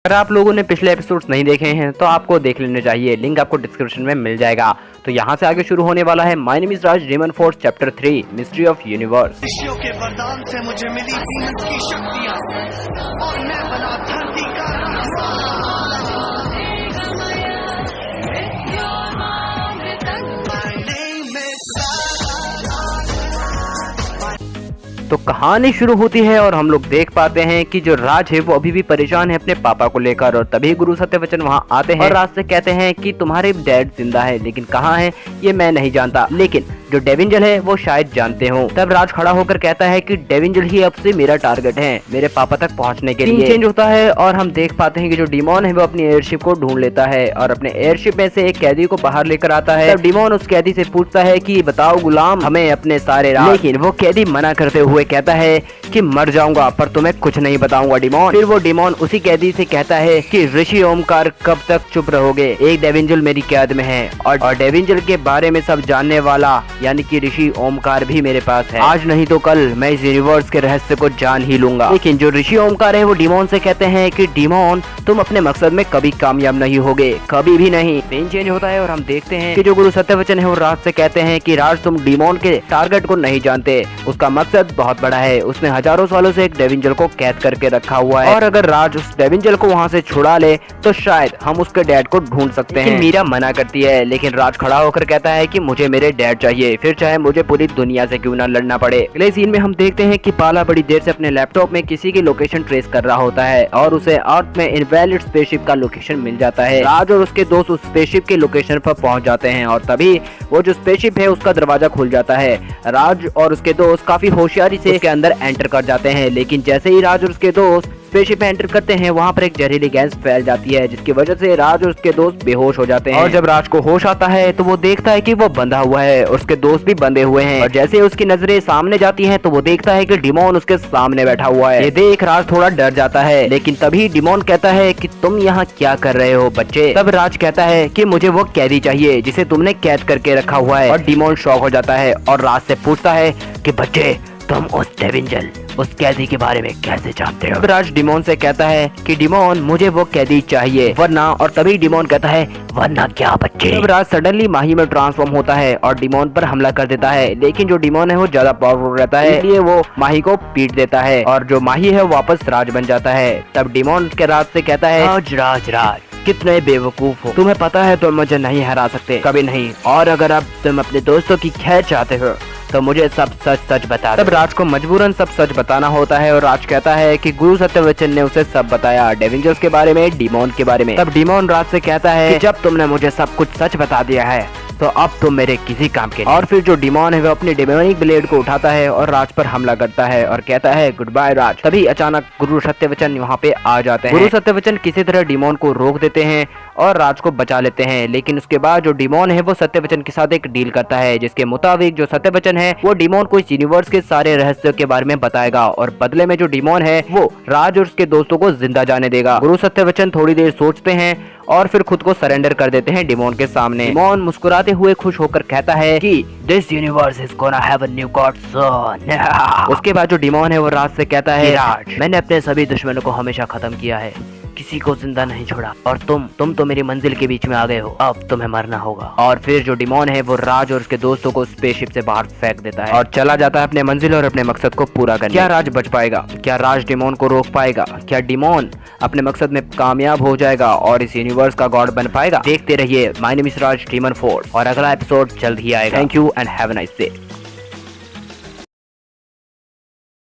अगर आप लोगों ने पिछले एपिसोड्स नहीं देखे हैं तो आपको देख लेने चाहिए, लिंक आपको डिस्क्रिप्शन में मिल जाएगा। तो यहाँ से आगे शुरू होने वाला है my name is Raj demon force chapter 3 mystery of universe. ऋषियों के वरदान से मुझे मिली डीमंस की शक्तियां और मैं बना धरती का तो कहानी शुरू होती है और हम लोग देख पाते हैं कि जो राज है वो अभी भी परेशान है अपने पापा को लेकर, और तभी गुरु सत्यवचन वहां आते हैं और राज से कहते हैं कि तुम्हारे डैड जिंदा है, लेकिन कहाँ है ये मैं नहीं जानता, लेकिन जो डेविंजल है वो शायद जानते हो। तब राज खड़ा होकर कहता है कि डेविंजल ही अब से मेरा टारगेट है मेरे पापा तक पहुंचने के लिए। चेंज होता है और हम देख पाते हैं कि जो डिमोन है वो अपनी एयरशिप को ढूंढ लेता है और अपने एयरशिप में से एक कैदी को बाहर लेकर आता है। तब डिमोन उस कैदी से पूछता है कि बताओ गुलाम, हमें अपने सारे राज, लेकिन वो कैदी मना करते हुए कहता है कि मर जाऊंगा पर तुम्हें कुछ नहीं बताऊंगा डिमोन। फिर वो डिमोन उसी कैदी से कहता है कि ऋषि ओमकार कब तक चुप रहोगे, एक डेविंजल मेरी कैद में है और डेविंजल के बारे में सब जानने वाला यानी कि ऋषि ओमकार भी मेरे पास है, आज नहीं तो कल मैं इस यूनिवर्स के रहस्य को जान ही लूंगा। लेकिन जो ऋषि ओमकार है वो डिमोन से कहते हैं कि डिमोन तुम अपने मकसद में कभी कामयाब नहीं होगे, कभी भी नहीं। सीन चेंज होता है और हम देखते हैं कि जो गुरु सत्यवचन है वो राज से कहते हैं कि राज तुम डिमोन के टारगेट को नहीं जानते, उसका मकसद बहुत बड़ा है, उसने हजारों सालों से एक डेविंजल को कैद करके रखा हुआ है और अगर राज उस डेविंजल को वहाँ से छुड़ा ले तो शायद हम उसके डैड को ढूंढ सकते हैं। मीरा मना करती है, लेकिन राज खड़ा होकर कहता है कि मुझे मेरे डैड चाहिए, फिर चाहे मुझे पूरी दुनिया से क्यों ना लड़ना पड़े। अगले सीन में हम देखते हैं कि पाला बड़ी देर से अपने लैपटॉप में किसी की लोकेशन ट्रेस कर रहा होता है और उसे अर्थ में इनवैलिड स्पेसशिप का लोकेशन मिल जाता है। राज और उसके दोस्त उस स्पेसशिप के लोकेशन पर पहुंच जाते हैं और तभी वो जो स्पेसशिप है उसका दरवाजा खुल जाता है। राज और उसके दोस्त काफी होशियारी से उसके अंदर एंटर कर जाते हैं, लेकिन जैसे ही राज और उसके दोस्त स्पेसशिप में एंटर करते हैं वहाँ पर एक जहरीली गैस फैल जाती है जिसकी वजह से राज और उसके दोस्त बेहोश हो जाते हैं। और जब राज को होश आता है तो वो देखता है कि वो बंधा हुआ है, उसके दोस्त भी बंधे हुए हैं और जैसे उसकी नजरें सामने जाती हैं तो वो देखता है कि डिमोन उसके सामने बैठा हुआ है। ये देख राज थोड़ा डर जाता है, लेकिन तभी डिमोन कहता है कि तुम यहाँ क्या कर रहे हो बच्चे। तब राज कहता है कि मुझे वो कैदी चाहिए जिसे तुमने कैद करके रखा हुआ है और डिमोन शॉक हो जाता है और राज से पूछता है कि बच्चे तुम उस डेविंजल उस कैदी के बारे में कैसे जानते हो। राज डिमोन से कहता है कि डिमोन मुझे वो कैदी चाहिए वरना, और तभी डिमोन कहता है वरना क्या बच्चे। तब राज सडनली माही में ट्रांसफॉर्म होता है और डिमोन पर हमला कर देता है, लेकिन जो डिमोन है वो ज्यादा पावरफुल रहता है इसलिए वो माही को पीट देता है और जो माही है वापस राज बन जाता है। तब डिमोन के राज से कहता है राज कितने बेवकूफ हो, तुम्हें पता है तुम मुझे नहीं हरा सकते, कभी नहीं, और अगर अब तुम अपने दोस्तों की खैर चाहते हो तो मुझे सब सच सच बता। तब राज को मजबूरन सब सच बताना होता है और राज कहता है कि गुरु सत्यवचन ने उसे सब बताया, डेविंजर्स के बारे में, डिमोन के बारे में। तब डिमोन राज से कहता है कि जब तुमने मुझे सब कुछ सच बता दिया है तो अब तुम मेरे किसी काम के नहीं। और फिर जो डिमोन है वो अपने डेमोनिक ब्लेड को उठाता है और राज पर हमला करता है और कहता है गुड बाय राज। तभी अचानक गुरु सत्यवचन वहाँ पे आ जाते हैं। गुरु सत्यवचन किसी तरह डिमोन को रोक देते हैं और राज को बचा लेते हैं, लेकिन उसके बाद जो डिमोन है वो सत्यवचन के साथ एक डील करता है जिसके मुताबिक जो सत्यवचन है वो डिमोन को इस यूनिवर्स के सारे रहस्यों के बारे में बताएगा और बदले में जो डिमोन है वो राज और उसके दोस्तों को जिंदा जाने देगा। गुरु सत्यवचन थोड़ी देर सोचते हैं और फिर खुद को सरेंडर कर देते हैं डिमोन के सामने। डिमोन मुस्कुराते हुए खुश होकर कहता है कि this universe is gonna have a new god soon. उसके बाद जो डिमोन है वो राज से कहता है राज मैंने अपने सभी दुश्मनों को हमेशा खत्म किया है, किसी को जिंदा नहीं छोड़ा, और तुम तो मेरी मंजिल के बीच में आ गए हो, अब तुम्हें मरना होगा। और फिर जो डिमोन है वो राज और उसके दोस्तों को स्पेसशिप से बाहर फेंक देता है और चला जाता है अपने मंजिल और अपने मकसद को पूरा करने। क्या राज बच पाएगा? क्या राज डिमोन को रोक पाएगा? क्या डिमोन अपने मकसद में कामयाब हो जाएगा और इस यूनिवर्स का गॉड बन पाएगा? देखते रहिए my name is Raj demon force और अगला एपिसोड जल्द ही आएगा। Thank you and have a nice day.